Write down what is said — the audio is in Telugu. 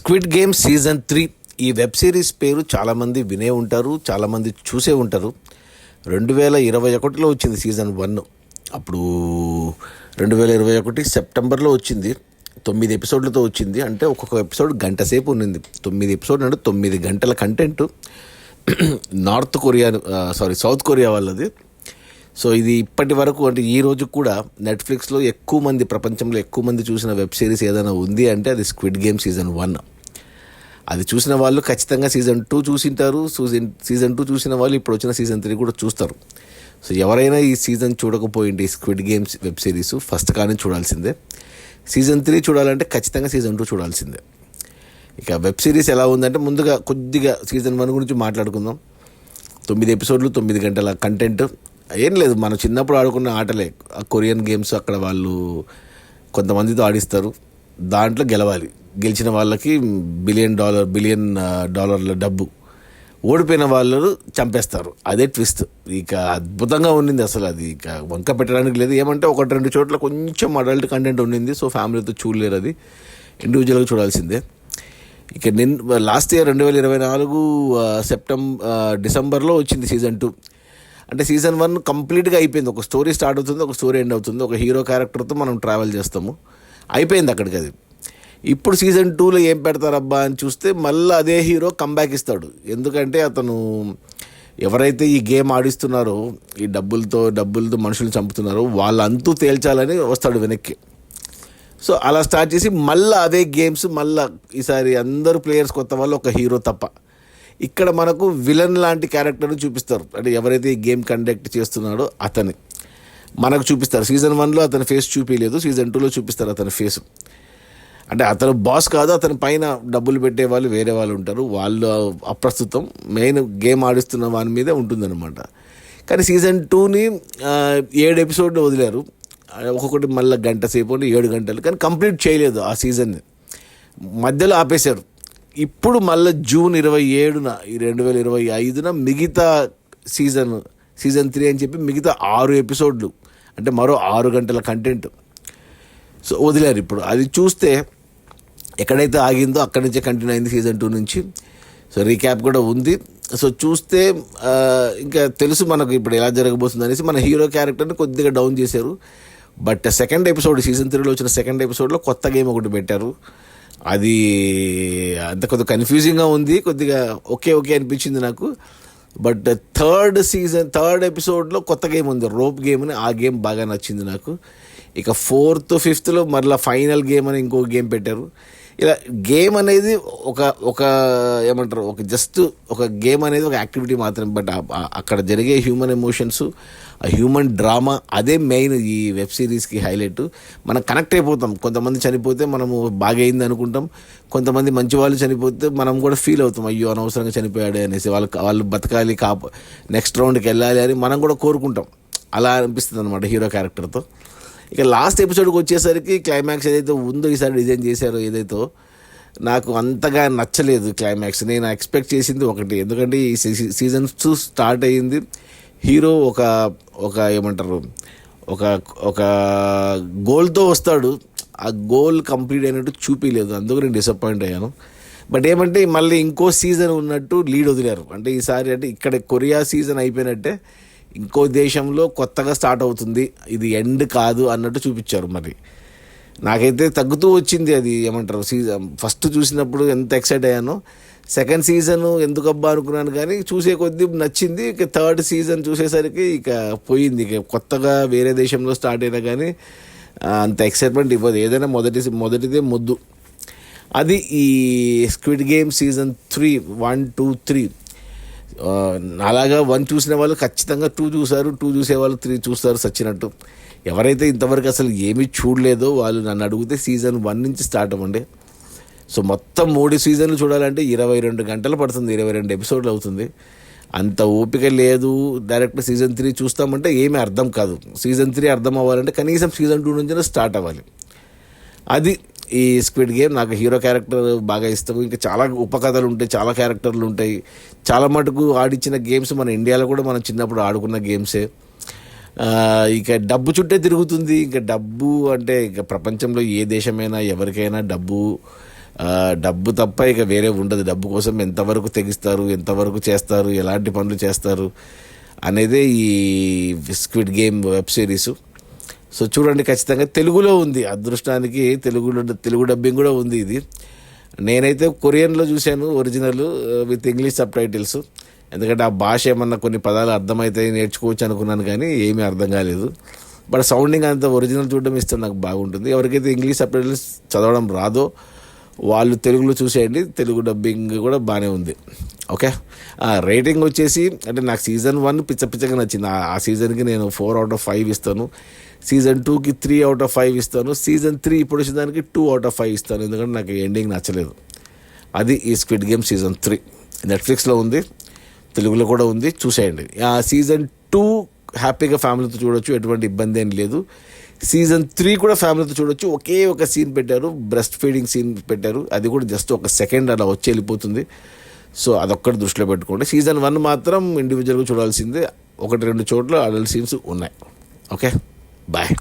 స్క్విడ్ గేమ్ సీజన్ 3 ఈ వెబ్ సిరీస్ పేరు చాలామంది వినే ఉంటారు, చాలామంది చూసే ఉంటారు. 2021లో వచ్చింది సీజన్ 1. అప్పుడు 2021 సెప్టెంబర్లో వచ్చింది. 9 ఎపిసోడ్లతో వచ్చింది. అంటే ఒక్కొక్క ఎపిసోడ్ గంట సేపు ఉన్నింది. 9 ఎపిసోడ్ అంటే 9 గంటల కంటెంట్. సౌత్ కొరియా వాళ్ళది. సో ఇది ఇప్పటి వరకు అంటే ఈ రోజు కూడా నెట్ఫ్లిక్స్లో ప్రపంచంలో ఎక్కువ మంది చూసిన వెబ్ సిరీస్ ఏదైనా ఉంది అంటే అది స్క్విడ్ గేమ్ సీజన్ 1. అది చూసిన వాళ్ళు ఖచ్చితంగా సీజన్ 2 చూసింటారు. సీజన్ 2 చూసిన వాళ్ళు ఇప్పుడు వచ్చిన సీజన్ 3 కూడా చూస్తారు. సో ఎవరైనా ఈ సీజన్ చూడకపోయింది squid games web series first కానీ చూడాల్సిందే. సీజన్ 3 చూడాలంటే ఖచ్చితంగా సీజన్ 2 చూడాల్సిందే. ఇక వెబ్ సిరీస్ ఎలా ఉందంటే ముందుగా కొద్దిగా సీజన్ 1 గురించి మాట్లాడుకుందాం. 9 ఎపిసోడ్లు, 9 గంటల కంటెంట్. ఏం లేదు, మనం చిన్నప్పుడు ఆడుకున్న ఆటలే. ఆ కొరియన్ గేమ్స్ అక్కడ వాళ్ళు కొంతమందితో ఆడిస్తారు. దాంట్లో గెలవాలి. గెలిచిన వాళ్ళకి బిలియన్ డాలర్ల డబ్బు, ఓడిపోయిన వాళ్ళు చంపేస్తారు. అదే ట్విస్ట్. ఇక అద్భుతంగా ఉండింది అసలు. అది ఇక వంక పెట్టడానికి లేదు. ఏమంటే 1-2 చోట్ల కొంచెం అడల్ట్ కంటెంట్ ఉండింది. సో ఫ్యామిలీతో చూడలేరు, అది ఇండివిజువల్గా చూడాల్సిందే. ఇక లాస్ట్ ఇయర్ 2024 డిసెంబర్లో వచ్చింది సీజన్ 2. అంటే సీజన్ 1 కంప్లీట్గా అయిపోయింది. ఒక స్టోరీ స్టార్ట్ అవుతుంది, ఒక స్టోరీ ఎండ్ అవుతుంది. ఒక హీరో క్యారెక్టర్తో మనం ట్రావెల్ చేస్తాము. అయిపోయింది అక్కడికి అది. ఇప్పుడు సీజన్ 2లో ఏం పెడతారబ్బా అని చూస్తే మళ్ళీ అదే హీరో కంబ్యాక్ ఇస్తాడు. ఎందుకంటే అతను ఎవరైతే ఈ గేమ్ ఆడిస్తున్నారో, ఈ డబ్బులతో మనుషులు చంపుతున్నారో వాళ్ళంతూ తేల్చాలని వస్తాడు వెనక్కి. సో అలా స్టార్ట్ చేసి మళ్ళీ అవే గేమ్స్, మళ్ళీ ఈసారి అందరూ ప్లేయర్స్ కొత్త వాళ్ళు, ఒక హీరో తప్ప. ఇక్కడ మనకు విలన్ లాంటి క్యారెక్టర్ని చూపిస్తారు. అంటే ఎవరైతే ఈ గేమ్ కండక్ట్ చేస్తున్నాడో అతని మనకు చూపిస్తారు. సీజన్ 1లో అతని ఫేస్ చూపించలేదు, సీజన్ 2లో చూపిస్తారు అతని ఫేస్. అంటే అతను బాస్ కాదు, అతని పైన డబ్బులు పెట్టే వాళ్ళు వేరే వాళ్ళు ఉంటారు. వాళ్ళు అప్రస్తుతం మెయిన్ గేమ్ ఆడిస్తున్న వాని మీదే ఉంటుందన్నమాట. కానీ సీజన్ 2ని 7 ఎపిసోడ్లు వదిలారు. ఒక్కొక్కటి మళ్ళీ గంట సేపు అంటే 7 గంటలు. కానీ కంప్లీట్ చేయలేదు ఆ సీజన్ని, మధ్యలో ఆపేశారు. ఇప్పుడు మళ్ళీ జూన్ 27న 2025న మిగతా సీజన్ 3 అని చెప్పి మిగతా 6 ఎపిసోడ్లు అంటే మరో 6 గంటల కంటెంట్ సో వదిలేరు. ఇప్పుడు అది చూస్తే ఎక్కడైతే ఆగిందో అక్కడి నుంచే కంటిన్యూ అయింది సీజన్ 2 నుంచి. సో రీక్యాప్ కూడా ఉంది. సో చూస్తే ఇంకా తెలుసు మనకు ఇప్పుడు ఎలా జరగబోతుంది అనేసి. మన హీరో క్యారెక్టర్ని కొద్దిగా డౌన్ చేశారు. బట్ సెకండ్ ఎపిసోడ్, సీజన్ 3లో వచ్చిన సెకండ్ ఎపిసోడ్లో కొత్త గేమ్ ఒకటి పెట్టారు. అది అంత కొద్దిగా కన్ఫ్యూజింగ్గా ఉంది, కొద్దిగా ఓకే అనిపించింది నాకు. బట్ థర్డ్ ఎపిసోడ్లో కొత్త గేమ్ ఉంది, రోప్ గేమ్ అని. ఆ గేమ్ బాగా నచ్చింది నాకు. ఇక 4th, 5thలో మరలా ఫైనల్ గేమ్ అని ఇంకో గేమ్ పెట్టారు. ఇలా గేమ్ అనేది ఒక ఏమంటారు, ఒక గేమ్ అనేది ఒక యాక్టివిటీ మాత్రం. బట్ అక్కడ జరిగే హ్యూమన్ ఎమోషన్స్, ఆ హ్యూమన్ డ్రామా, అదే మెయిన్ ఈ వెబ్ సిరీస్కి హైలైట్. మనం కనెక్ట్ అయిపోతాం. కొంతమంది చనిపోతే మనము బాగైంది అనుకుంటాం, కొంతమంది మంచి వాళ్ళు చనిపోతే మనం కూడా ఫీల్ అవుతాం, అయ్యో అనవసరంగా చనిపోయాడు అనేసి. వాళ్ళు బతకాలి, నెక్స్ట్ రౌండ్కి వెళ్ళాలి అని మనం కూడా కోరుకుంటాం. అలా అనిపిస్తుంది అనమాట హీరో క్యారెక్టర్తో. ఇక లాస్ట్ ఎపిసోడ్కి వచ్చేసరికి క్లైమాక్స్ ఏదైతే ఉందో ఈసారి డిజైన్ చేశారో ఏదైతే నాకు అంతగా నచ్చలేదు క్లైమాక్స్. నేను ఎక్స్పెక్ట్ చేసింది ఒకటి. ఎందుకంటే ఈ సీజన్ 2 స్టార్ట్ అయ్యింది, హీరో ఒక ఏమంటారు ఒక గోల్తో వస్తాడు. ఆ గోల్ కంప్లీట్ అయినట్టు చూపించలేదు. అందుకు నేను డిసప్పాయింట్ అయ్యాను. బట్ ఏమంటే మళ్ళీ ఇంకో సీజన్ ఉన్నట్టు లీడ్ వదిలేరు. అంటే ఈసారి అంటే ఇక్కడ కొరియా సీజన్ అయిపోయినట్టే ఇంకో దేశంలో కొత్తగా స్టార్ట్ అవుతుంది, ఇది ఎండ్ కాదు అన్నట్టు చూపించారు. మరి నాకైతే తగ్గుతూ వచ్చింది. అది ఏమంటారు, ఫస్ట్ చూసినప్పుడు ఎంత ఎక్సైట్ అయ్యానో, సెకండ్ సీజన్ ఎందుకబ్బా అనుకున్నాను, కానీ చూసే కొద్దీ నచ్చింది. ఇక థర్డ్ సీజన్ చూసేసరికి ఇక పోయింది. ఇక కొత్తగా వేరే దేశంలో స్టార్ట్ అయినా కానీ అంత ఎక్సైట్మెంట్ ఇవ్వదు. ఏదైనా మొదటిదే ముద్దు. అది ఈ స్క్విడ్ గేమ్ సీజన్ 3 1, 2, 3. అలాగా 1 చూసిన వాళ్ళు ఖచ్చితంగా 2 చూసారు, 2 చూసేవాళ్ళు 3 చూస్తారు సచ్చినట్టు. ఎవరైతే ఇంతవరకు అసలు ఏమీ చూడలేదో వాళ్ళు నన్ను అడిగితే సీజన్ 1 నుంచి స్టార్ట్ అవ్వండి. సో మొత్తం 3 సీజన్లు చూడాలంటే 22 గంటలు పడుతుంది, 22 ఎపిసోడ్లు అవుతుంది. అంత ఓపిక లేదు. డైరెక్ట్ సీజన్ 3 చూస్తామంటే ఏమీ అర్థం కాదు. సీజన్ 3 అర్థం అవ్వాలంటే కనీసం సీజన్ 2 నుంచి స్టార్ట్ అవ్వాలి. అది ఈ స్క్విడ్ గేమ్. నాకు హీరో క్యారెక్టర్ బాగా ఇష్టం. ఇంకా చాలా ఉపకథలు ఉంటాయి, చాలా క్యారెక్టర్లు ఉంటాయి. చాలా మటుకు ఆడిచ్చిన గేమ్స్ మన ఇండియాలో కూడా మనం చిన్నప్పుడు ఆడుకున్న గేమ్సే. ఇక డబ్బు చుట్టే తిరుగుతుంది. ఇంకా డబ్బు అంటే ఇక ప్రపంచంలో ఏ దేశమైనా ఎవరికైనా డబ్బు డబ్బు తప్ప ఇక వేరే ఉండదు. డబ్బు కోసం ఎంతవరకు తెగిస్తారు, ఎంతవరకు చేస్తారు, ఎలాంటి పనులు చేస్తారు అనేదే ఈ squid game web series. So చూడండి, ఖచ్చితంగా తెలుగులో ఉంది. అదృష్టానికి తెలుగు డబ్బింగ్ కూడా ఉంది. ఇది నేనైతే కొరియన్లో చూశాను original with English sub titles. ఎందుకంటే ఆ భాష ఏమన్నా కొన్ని పదాలు అర్థమవుతాయి, నేర్చుకోవచ్చు అనుకున్నాను, కానీ ఏమీ అర్థం కాలేదు. బట్ సౌండింగ్ అంతా ఒరిజినల్ చూడడం ఇష్టం, నాకు బాగుంటుంది. ఎవరికైతే ఇంగ్లీష్ సబ్ టైటిల్స్ చదవడం రాదో వాళ్ళు తెలుగులో చూసేయండి, తెలుగు డబ్బింగ్ కూడా బాగానే ఉంది. ఓకే, రేటింగ్ వచ్చేసి అంటే నాకు సీజన్ 1 పిచ్చగా నచ్చింది. ఆ సీజన్కి నేను 4/5 ఇస్తాను. సీజన్ 2కి 3/5 ఇస్తాను. సీజన్ 3 ఇప్పుడు వచ్చేదానికి 2/5 ఇస్తాను, ఎందుకంటే నాకు ఎండింగ్ నచ్చలేదు. అది ఈ స్క్విడ్ గేమ్ సీజన్ 3 నెట్ఫ్లిక్స్లో ఉంది, తెలుగులో కూడా ఉంది, చూసేయండి. సీజన్ 2 హ్యాపీగా ఫ్యామిలీతో చూడొచ్చు, ఎటువంటి ఇబ్బంది ఏం లేదు. సీజన్ 3 కూడా ఫ్యామిలీతో చూడొచ్చు. ఒకే ఒక సీన్ పెట్టారు, బ్రెస్ట్ ఫీడింగ్ సీన్ పెట్టారు, అది కూడా జస్ట్ 1 సెకండ్ అలా వచ్చి వెళ్ళిపోతుంది. సో అదొక్కటి దృష్టిలో పెట్టుకోండి. సీజన్ 1 మాత్రం ఇండివిజువల్గా చూడాల్సిందే, 1-2 చోట్ల అడల్ట్ సీన్స్ ఉన్నాయి. Okay, bye.